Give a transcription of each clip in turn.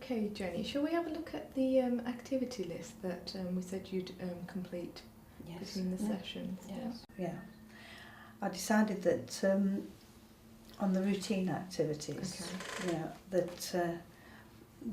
Okay, Jenny, shall we have a look at the activity list that we said you'd complete between the sessions? Yes. Yeah. I decided that on the routine activities, that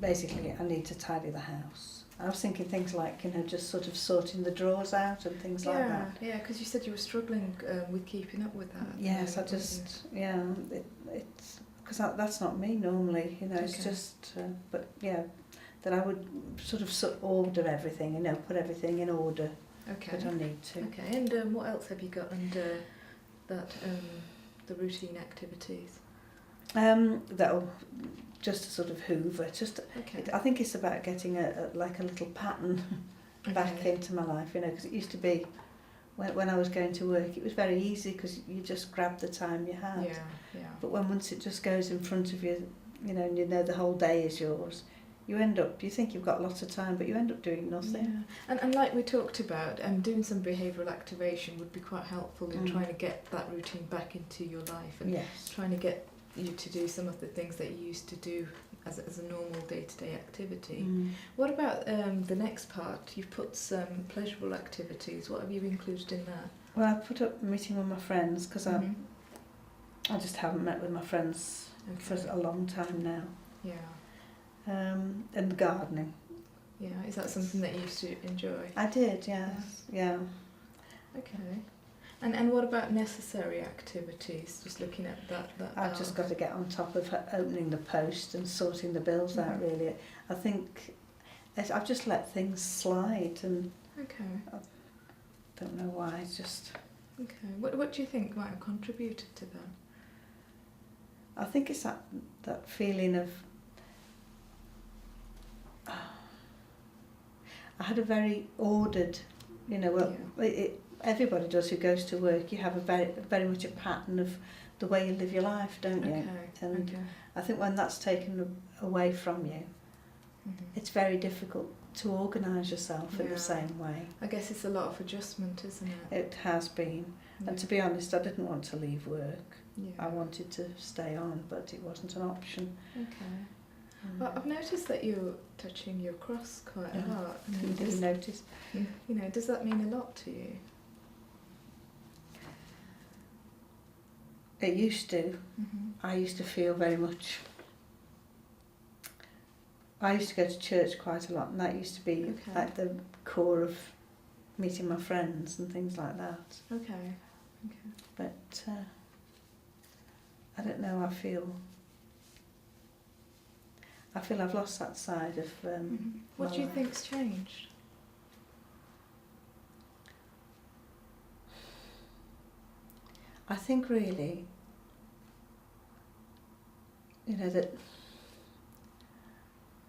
basically I need to tidy the house. I was thinking things like, just sort of sorting the drawers out and things like that. Yeah, because you said you were struggling with keeping up with that. Yes, it's because that's not me normally, it's just, but yeah, that I would sort of order everything, put everything in order that I need to. Okay, and what else have you got under that, the routine activities? That'll just to sort of hoover, I think it's about getting a little pattern back into my life, because it used to be, when I was going to work, it was very easy because you just grabbed the time you had. Yeah. But once it just goes in front of you, and the whole day is yours, you think you've got lots of time, but you end up doing nothing. Yeah. And like we talked about, doing some behavioural activation would be quite helpful in trying to get that routine back into your life and trying to get you to do some of the things that you used to do as a normal day-to-day activity. What about the next part? You've put some pleasurable activities. What have you included in that? Well, I put up meeting with my friends because I just haven't met with my friends for a long time now. Yeah. And gardening. Yeah, is that something that you used to enjoy? I did, yes. Yeah. Okay. And what about necessary activities? Just looking at that I've just got to get on top of opening the post and sorting the bills out, really. I think I've just let things slide and I don't know why, it's just... Okay. What do you think might have contributed to that? I think it's that feeling of... I had a very ordered, everybody does who goes to work. You have very much a pattern of the way you live your life, don't you? And I think when that's taken away from you, it's very difficult to organise yourself in the same way. I guess it's a lot of adjustment, isn't it? It has been. And to be honest, I didn't want to leave work. Yeah. I wanted to stay on, but it wasn't an option. Okay. Well, I've noticed that you're touching your cross quite a lot. You didn't notice? Does that mean a lot to you? It used to. I used to feel very much... I used to go to church quite a lot, and that used to be like the core of meeting my friends and things like that. Okay. But I don't know, I feel I've lost that side of What do you think's changed? I think really, that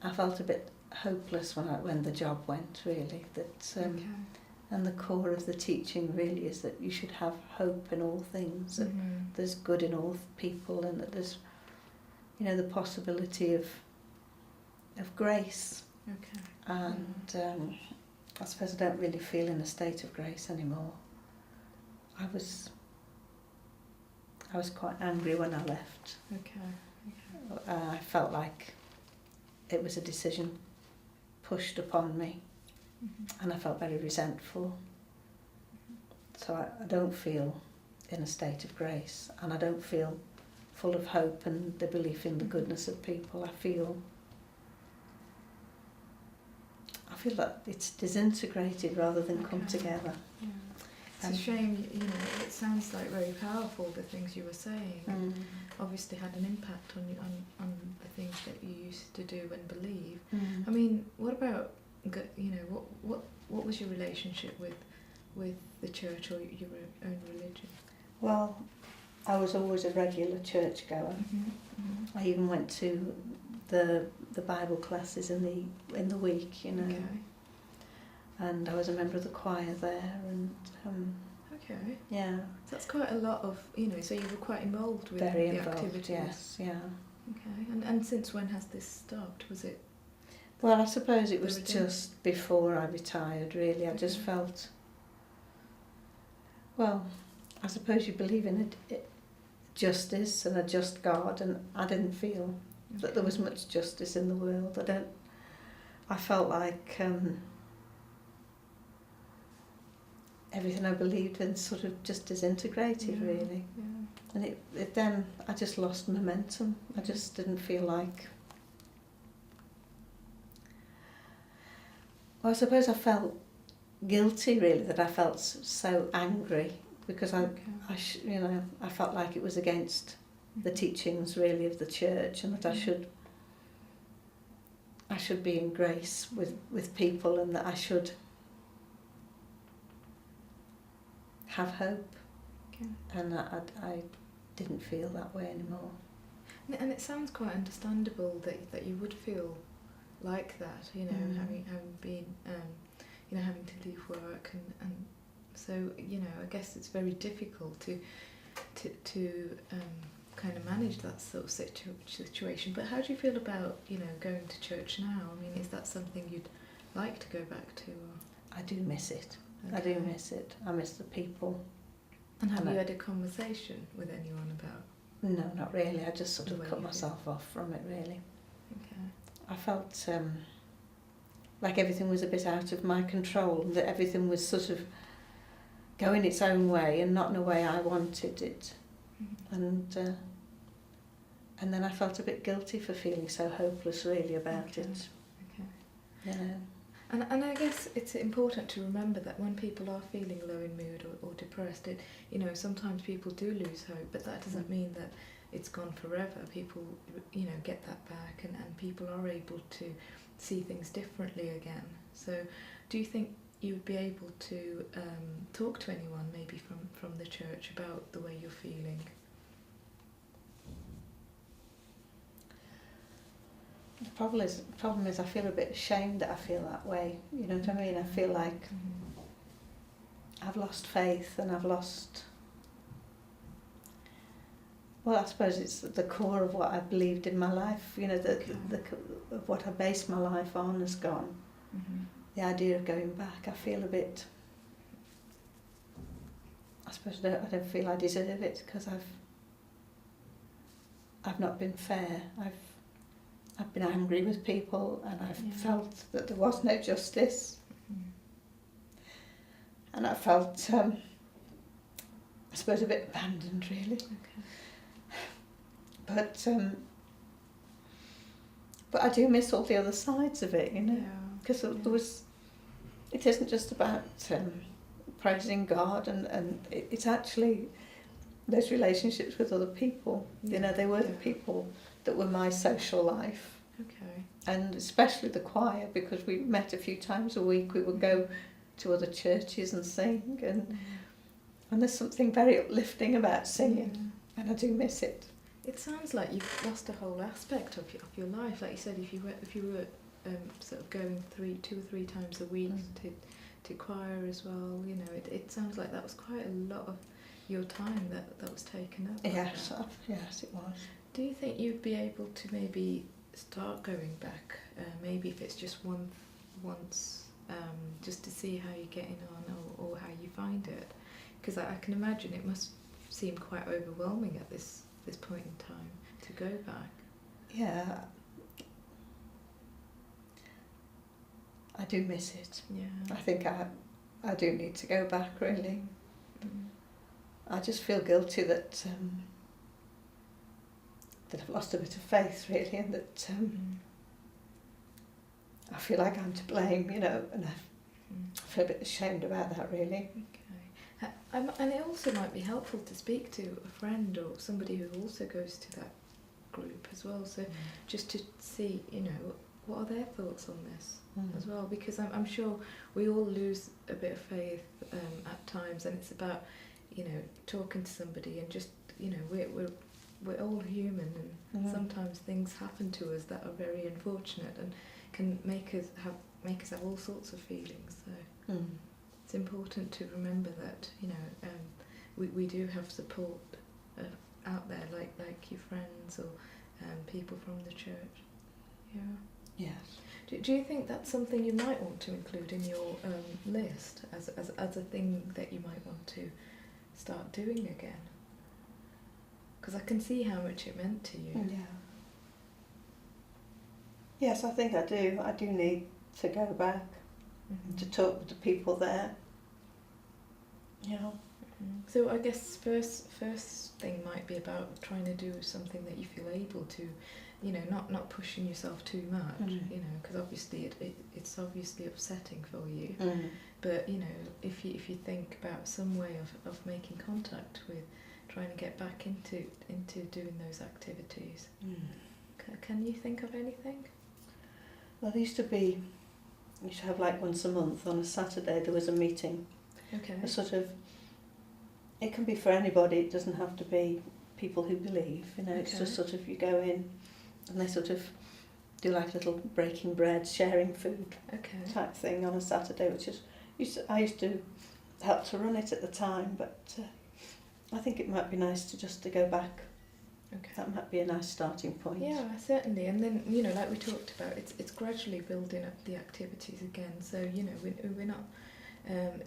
I felt a bit hopeless when the job went, really. That and the core of the teaching really is that you should have hope in all things. That there's good in all people, and that there's, the possibility of grace. Okay. And I suppose I don't really feel in a state of grace anymore. I was quite angry when I left. Okay. I felt like it was a decision pushed upon me, and I felt very resentful. So I don't feel in a state of grace, and I don't feel full of hope and the belief in the goodness of people. I feel that it's disintegrated rather than come together. Yeah. It's a shame, it sounds like very powerful, the things you were saying. Obviously had an impact on the things that you used to do and believe. I mean, what about, what was your relationship with the church or your own religion? Well, I was always a regular church goer. I even went to the Bible classes in the week, Okay. And I was a member of the choir there, and okay. Yeah. So that's quite a lot of, so you were quite involved with Very the involved, activities. yes, yeah. Okay. And since when has this stopped? Was it? Well, I suppose it was just before I retired, really. I just felt, well, I suppose you believe in justice and a just God, and I didn't feel that there was much justice in the world. I felt like everything I believed in sort of just disintegrated, really. Yeah. And it then, I just lost momentum. I just didn't feel like... Well, I suppose I felt guilty, really, that I felt so angry because I felt like it was against the teachings, really, of the church, and that I should be in grace with people, and that I should have hope. Okay. And I didn't feel that way anymore. And it sounds quite understandable that you would feel like that, having been, having to leave work, and so I guess it's very difficult to kind of manage that sort of situation. But how do you feel about going to church now? I mean, is that something you'd like to go back to? Or? I do miss it. Okay. I do miss it. I miss the people. And have you had a conversation with anyone about? No, not really. I just sort of cut myself off from it, really. Okay. I felt like everything was a bit out of my control, that everything was sort of going its own way and not in a way I wanted it. Mm-hmm. And then I felt a bit guilty for feeling so hopeless, really, about it. Okay. And I guess it's important to remember that when people are feeling low in mood or depressed, sometimes people do lose hope, but that doesn't mean that it's gone forever. People, get that back, and people are able to see things differently again. So do you think you would be able to talk to anyone, maybe from the church, about the way you're feeling? The problem is I feel a bit ashamed that I feel that way. You know what I mean? I feel like I've lost faith, and I've lost... Well, I suppose it's the core of what I believed in my life. Of what I based my life on has gone. Mm-hmm. The idea of going back, I feel a bit... I suppose I don't feel I deserve it, because I've not been fair. I've been angry with people, and I've felt that there was no justice. Mm-hmm. And I felt, I suppose, a bit abandoned, really. Okay. But I do miss all the other sides of it, because it isn't just about praising God, and it's actually those relationships with other people. They were the people that were my social life. Okay. And especially the choir, because we met a few times a week. We would go to other churches and sing, and there's something very uplifting about singing, and I do miss it. It sounds like you've lost a whole aspect of your life. Like you said, if you were sort of going 2 or 3 times a week to choir as well, it sounds like that was quite a lot of your time that was taken up. Yes, yes, it was. Do you think you'd be able to maybe start going back, maybe if it's just once, just to see how you're getting on, or how you find it? Because I can imagine it must seem quite overwhelming at this point in time to go back. Yeah, I do miss it. Yeah, I think I do need to go back, really. I just feel guilty that I've lost a bit of faith, really, and that I feel like I'm to blame, and I feel a bit ashamed about that, really. Okay. And it also might be helpful to speak to a friend or somebody who also goes to that group as well, so just to see, what are their thoughts on this as well, because I'm sure we all lose a bit of faith at times, and it's about, talking to somebody, and just, we're all human, and sometimes things happen to us that are very unfortunate and can make us have all sorts of feelings. So it's important to remember that we do have support out there, like your friends or people from the church. Yeah. Yes. Do you think that's something you might want to include in your list as a thing that you might want to start doing again? Because I can see how much it meant to you. Yeah. Yes, I think I do. I do need to go back to talk with the people there. Yeah. So I guess first thing might be about trying to do something that you feel able to, you know, not pushing yourself too much, you know, because obviously it's obviously upsetting for you. But you know, if you think about some way of making contact with, trying to get back into doing those activities, can you think of anything? Well, there used to have like once a month on a Saturday there was a meeting. Okay. A sort of, it can be for anybody, it doesn't have to be people who believe, you know, it's just sort of you go in and they sort of do like little breaking bread, sharing food type thing on a Saturday, which is, I used to help to run it at the time, but I think it might be nice to go back. Okay. That might be a nice starting point. Yeah, certainly. And then, you know, like we talked about, it's gradually building up the activities again. So, you know, we're not,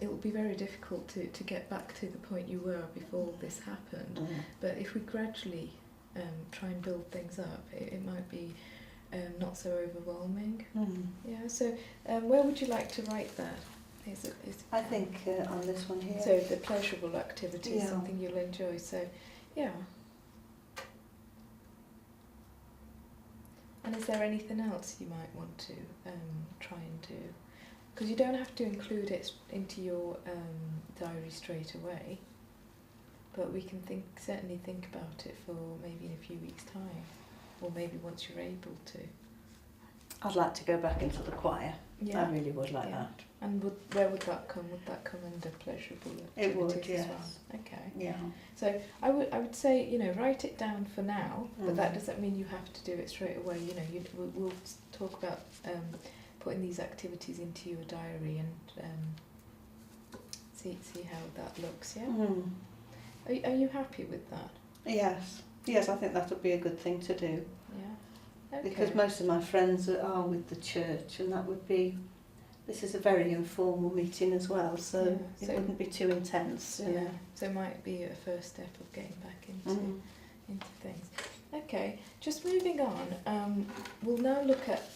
it will be very difficult to get back to the point you were before this happened. But if we gradually try and build things up, it might be not so overwhelming. Yeah, so where would you like to write that? I think on this one here. So the pleasurable activity is something you'll enjoy. So, yeah. And is there anything else you might want to try and do? Because you don't have to include it into your diary straight away, but we can certainly think about it for maybe in a few weeks' time, or maybe once you're able to. I'd like to go back into the choir. Yeah. I really would like that. And where would that come? Would that come under pleasurable activities it would, yes. as well? Okay. Yeah. So I would say, you know, write it down for now, but that doesn't mean you have to do it straight away. You know, we'll talk about putting these activities into your diary and see how that looks. Yeah. Are you happy with that? Yes. Yes, I think that would be a good thing to do. Yeah. Okay. Because most of my friends are with the church, and that would be. This is a very informal meeting as well, so it wouldn't be too intense. You know? So it might be a first step of getting back into things. Okay, just moving on. We'll now look at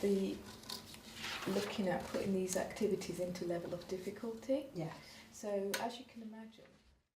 looking at putting these activities into level of difficulty. Yes. So as you can imagine.